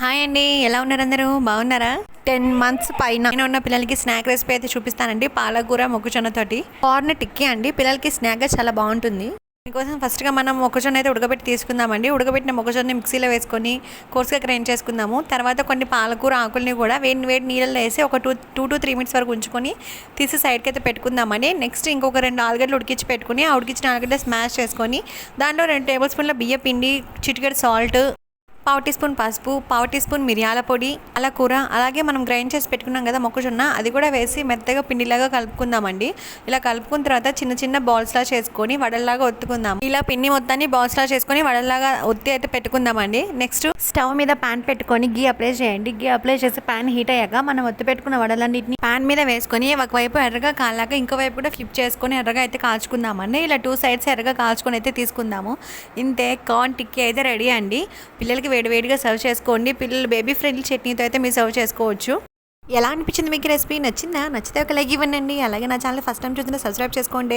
Hi అండి, ఎలా ఉన్నారు? అందరూ బాగున్నారా? 10 months పైన ఉన్న పిల్లలకి స్నాక్ రెసిపీ అయితే చూపిస్తానండి. పాలకూర మొక్కజొన్నతోటి కార్న్ టిక్కీ అండి. పిల్లలకి స్నాక్గా చాలా బాగుంటుంది. దీనికోసం ఫస్ట్గా మనం మొక్కజొన్న అయితే ఉడకబెట్టి తీసుకుందామండి. ఉడకబెట్టిన మొక్కజొన్న మిక్సీలో వేసుకొని కోర్స్గా గ్రైండ్ చేసుకుందాము. తర్వాత కొన్ని పాలకూర ఆకుల్ని కూడా వేడి వేడి నీళ్ళలో వేసి ఒక 2 to 3 minutes వరకు ఉంచుకొని తీసి సైడ్కి అయితే పెట్టుకుందామండి. నెక్స్ట్ ఇంకొక 2 ఆలుగడ్డలు ఉడికించి పెట్టుకుని ఆ ఉడికించిన ఆలుగడ్డ స్మాష్ చేసుకొని దాంట్లో 2 tablespoons బియ్య పిండి, చిటికెడు సాల్ట్, 1/2 teaspoon పసుపు, 1/2 teaspoon మిరియాల పొడి, అలా కూర, అలాగే మనం గ్రైండ్ చేసి పెట్టుకున్నాం కదా మొక్కజొన్న, అది కూడా వేసి మెత్తగా పిండిలాగా కలుపుకుందామండి. ఇలా కలుపుకున్న తర్వాత చిన్న చిన్న బాల్స్లా చేసుకొని వడల్లాగా ఒత్తుకుందాం. ఇలా పిండి మొత్తాన్ని బాల్స్లా చేసుకొని వడల్లాగా ఒత్తి అయితే పెట్టుకుందామండి. నెక్స్ట్ స్టవ్ మీద ప్యాన్ పెట్టుకొని గీ అప్లై చేయండి. గీ అప్లై చేసి ప్యాన్ హీట్ అయ్యాక మనం ఒత్తి పెట్టుకున్న వడలన్నింటినీ ప్యాన్ మీద వేసుకొని ఒకవైపు ఎర్రగా కాలాక ఇంకో వైపు కూడా ఫ్లిప్ చేసుకొని ఎర్రగా అయితే కాల్చుకుందామండి. ఇలా 2 sides ఎర్రగా కాల్చుకొని అయితే తీసుకుందాము. ఇంతే కార్న్ టిక్కీ అయితే రెడీ అండి. పిల్లలకి వేడివేడిగా సర్వ్ చేసుకోండి. పిల్లలు బేబీ ఫ్రెండ్లీ చట్నీతో అయితే మీరు సర్వ్ చేసుకోవచ్చు. ఎలా అనిపించింది మీకు రెసిపీ? నచ్చిందా? నచ్చితే ఒక లైక్ ఇవ్వండి. అలాగే నా ఛానల్ ఫస్ట్ టైం చూస్తుంటే సబ్స్క్రైబ్ చేసుకోండి.